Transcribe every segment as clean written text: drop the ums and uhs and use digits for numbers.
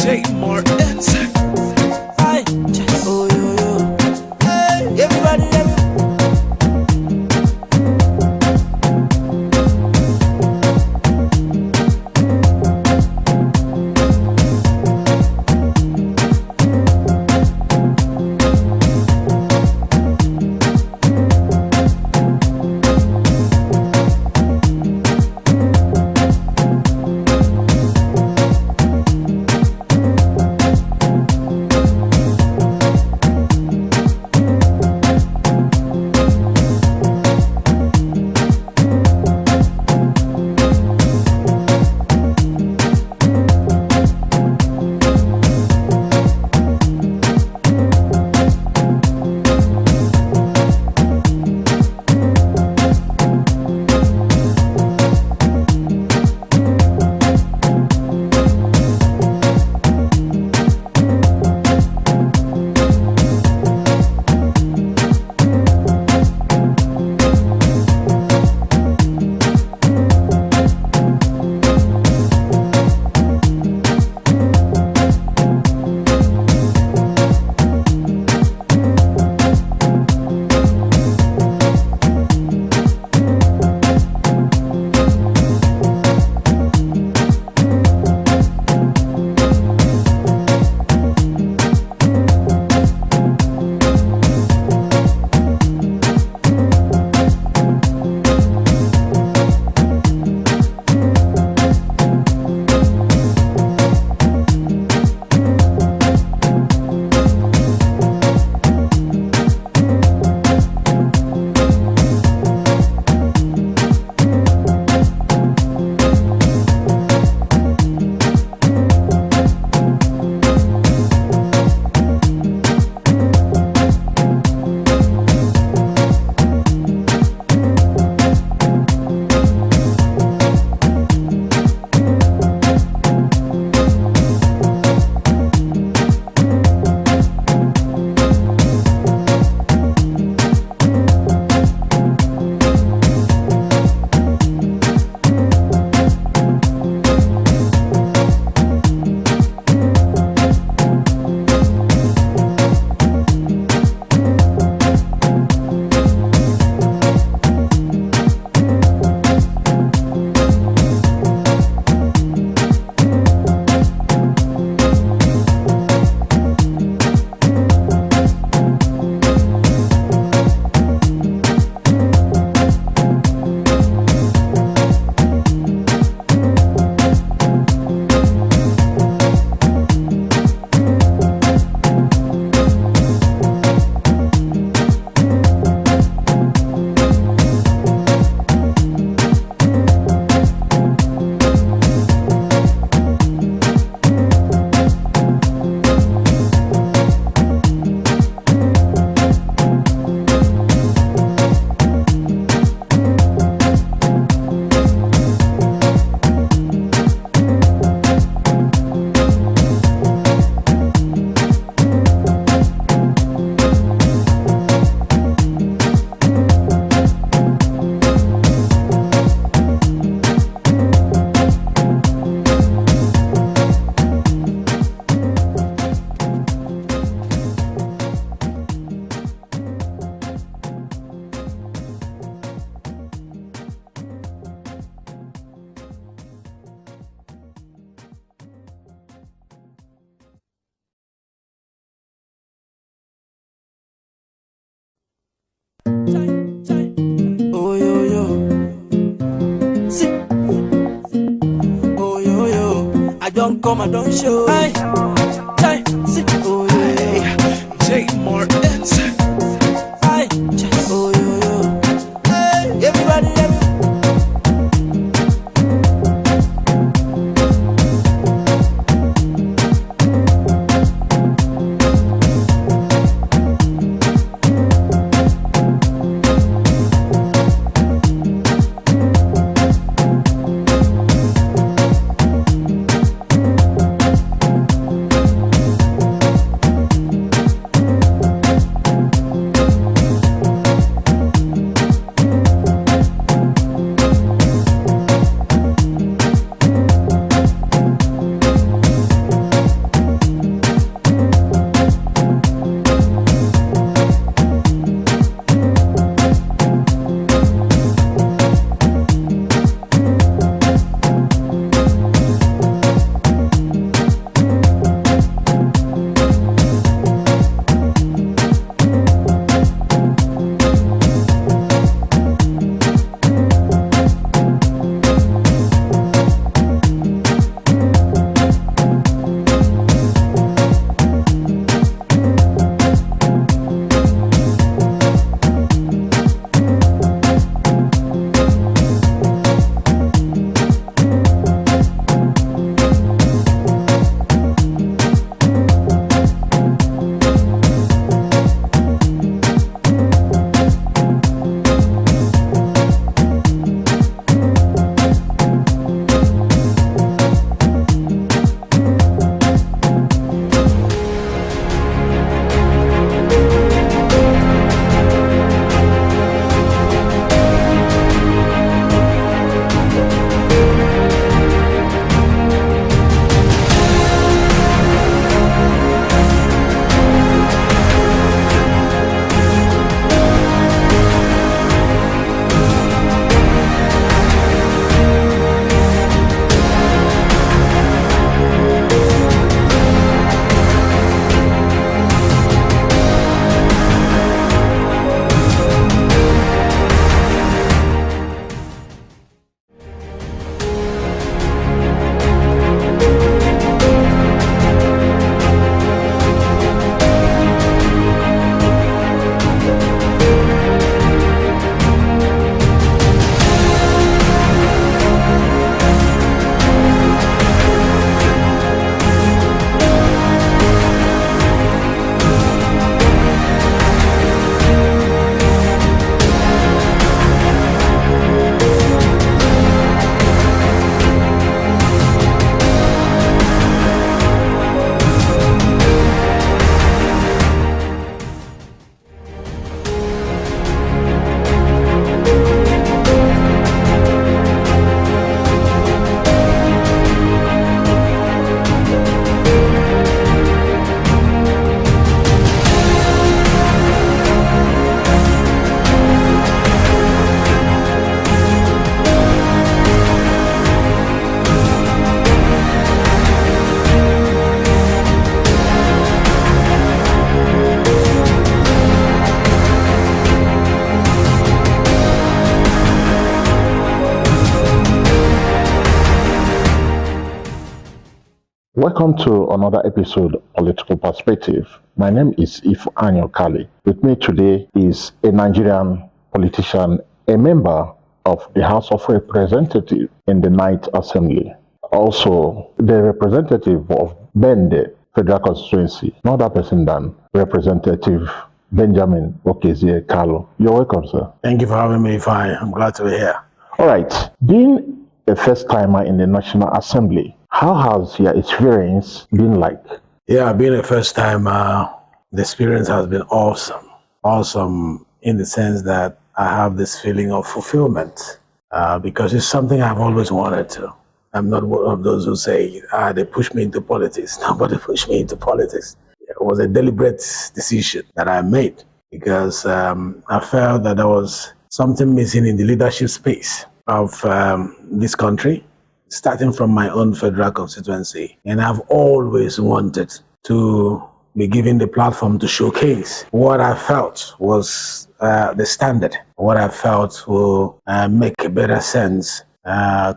Aye. Oh yo yo. Hey, everybody. Oh yo yo, see. Oh yo yo, I don't come, I don't show. Aye, aye, see. Oh yo yo, J Martins. Aye, oh yo yo, hey, everybody. Welcome to another episode of Political Perspective. My name is Okezie Kalu. With me today is a Nigerian politician, a member of the House of Representatives in the Ninth Assembly, also the representative of Bende Federal Constituency, no other person than Representative Benjamin Okezie Kalu. You're welcome, sir. Thank you for having me, Fine. I'm glad to be here. All right. Being a first timer in the National Assembly, how has your experience been like? Yeah, being a first time, the experience has been awesome. Awesome in the sense that I have this feeling of fulfillment because it's something I've always wanted to. I'm not one of those who say, they pushed me into politics. Nobody pushed me into politics. It was a deliberate decision that I made because I felt that there was something missing in the leadership space of this country, starting from my own federal constituency. And I've always wanted to be given the platform to showcase what I felt was the standard, what I felt will make a better sense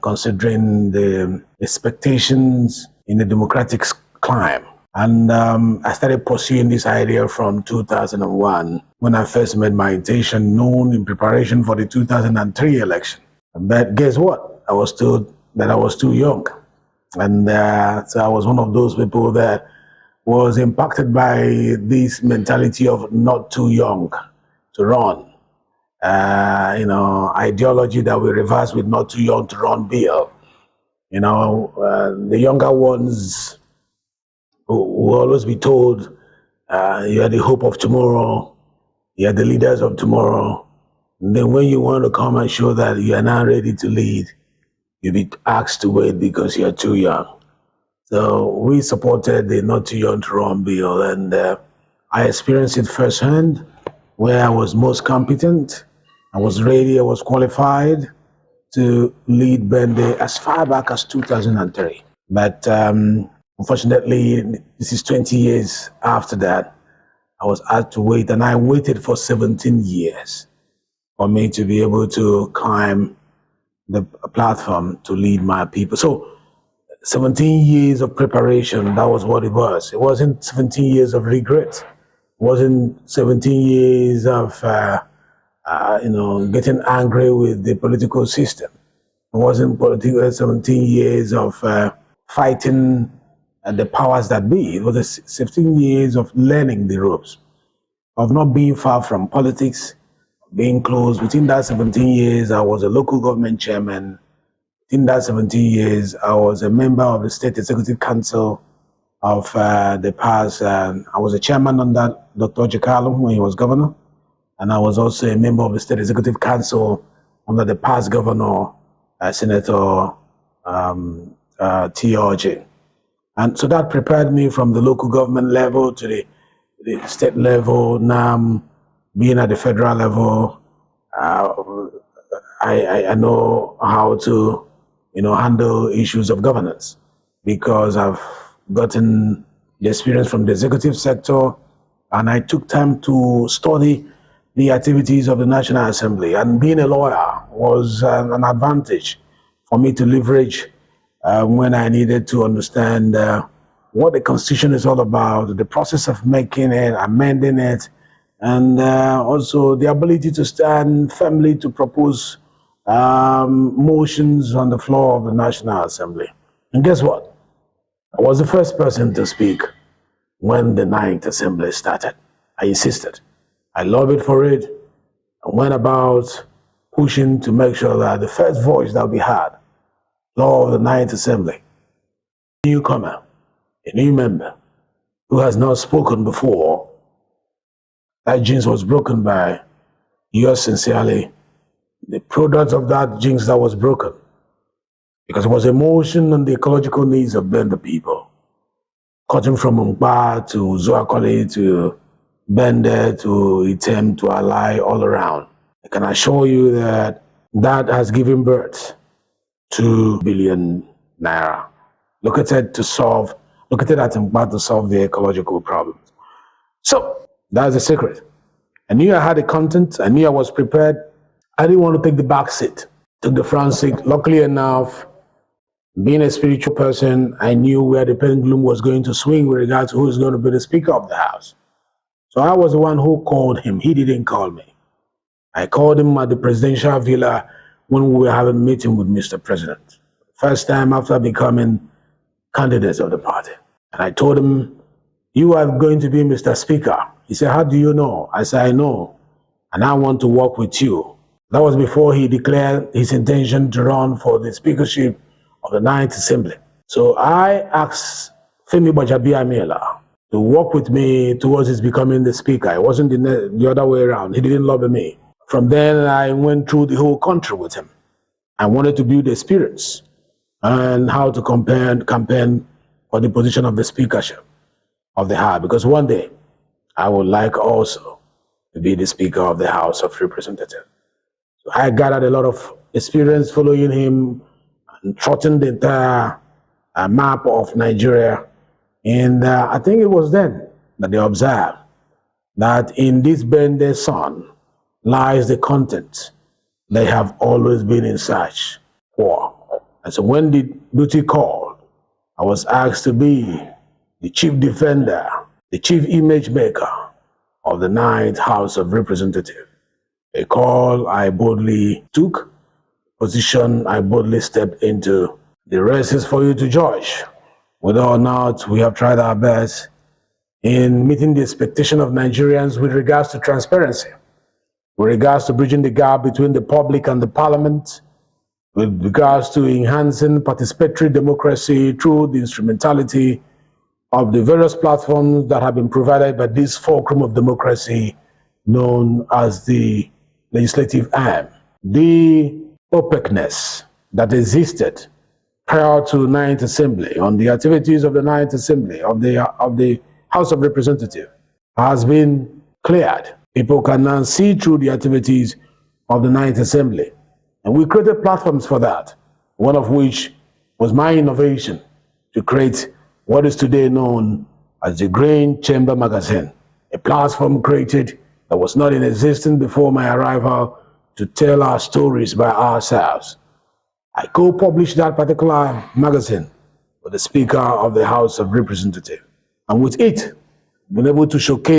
considering the expectations in the democratic climb. And I started pursuing this idea from 2001 when I first made my intention known in preparation for the 2003 election. But guess what? I was told that I was too young. And so I was one of those people that was impacted by this mentality of not too young to run. Ideology that we reverse with not too young to run bill. The younger ones will always be told, you are the hope of tomorrow, you are the leaders of tomorrow. And then when you want to come and show that you are now ready to lead, you'll be asked to wait because you're too young. So we supported the not too young to run bill, and I experienced it firsthand, where I was most competent, I was ready, I was qualified to lead Bende as far back as 2003. But unfortunately, this is 20 years after that, I was asked to wait, and I waited for 17 years for me to be able to climb the platform to lead my people. So 17 years of preparation, that was what it was. It wasn't 17 years of regret. It wasn't 17 years of getting angry with the political system. It wasn't 17 years of fighting the powers that be. It was 17 years of learning the ropes, of not being far from politics, being close. Within that 17 years, I was a local government chairman. In that 17 years, I was a member of the State Executive Council of the past. I was a chairman under Dr. Okezie Kalu when he was governor. And I was also a member of the State Executive Council under the past governor, Senator T. Orji. And so that prepared me from the local government level to the state level. Now, being at the federal level, I know how to handle issues of governance because I've gotten the experience from the executive sector, and I took time to study the activities of the National Assembly. And being a lawyer was an advantage for me to leverage when I needed to understand what the Constitution is all about, the process of making it, amending it, and also the ability to stand firmly to propose motions on the floor of the National Assembly. And guess what? I was the first person to speak when the Ninth Assembly started. I insisted. I lobbied for it. I went about pushing to make sure that the first voice that we had, law of the Ninth Assembly, a newcomer, a new member who has not spoken before, that jinx was broken by yours sincerely, the product of that jinx that was broken, because it was emotion and the ecological needs of the people, cutting from Mungba to Zoakole to Bende to Item to Alai, all around. I can assure you that that has given birth to billion naira located at Mungba to solve the ecological problems. So that's the secret. I knew I had the content. I knew I was prepared. I didn't want to take the back seat. Took the front seat. Luckily enough, Being a spiritual person, I knew where the pendulum was going to swing with regard to who is going to be the Speaker of the House. So I was the one who called him. He didn't call me. I called him at the presidential villa when we were having a meeting with Mr. President. First time after becoming candidates of the party. And I told him, you are going to be Mr. Speaker. He said, how do you know? I said, I know. And I want to work with you. That was before he declared his intention to run for the speakership of the 9th Assembly. So I asked Femi Bajabiamila to work with me towards his becoming the speaker. It wasn't the other way around. He didn't lobby me. From then, I went through the whole country with him. I wanted to build experience and how to campaign for the position of the speakership of the House. Because one day, I would like also to be the Speaker of the House of Representatives. So I gathered a lot of experience following him and trotting the entire map of Nigeria. And I think it was then that they observed that in this burning sun lies the content they have always been in search for. And so when the duty called, I was asked to be the chief defender, the chief image maker of the 9th House of Representatives. A call I boldly took, position I boldly stepped into. The rest is for you to judge. Whether or not we have tried our best in meeting the expectation of Nigerians with regards to transparency, with regards to bridging the gap between the public and the parliament, with regards to enhancing participatory democracy through the instrumentality of the various platforms that have been provided by this fulcrum of democracy known as the legislative arm. The opaqueness that existed prior to 9th Assembly on the activities of the 9th Assembly of the House of Representatives has been cleared. People can now see through the activities of the 9th Assembly. And we created platforms for that, one of which was my innovation to create what is today known as the Green Chamber Magazine, a platform created that was not in existence before my arrival to tell our stories by ourselves. I co-published that particular magazine with the Speaker of the House of Representatives. And with it, been able to showcase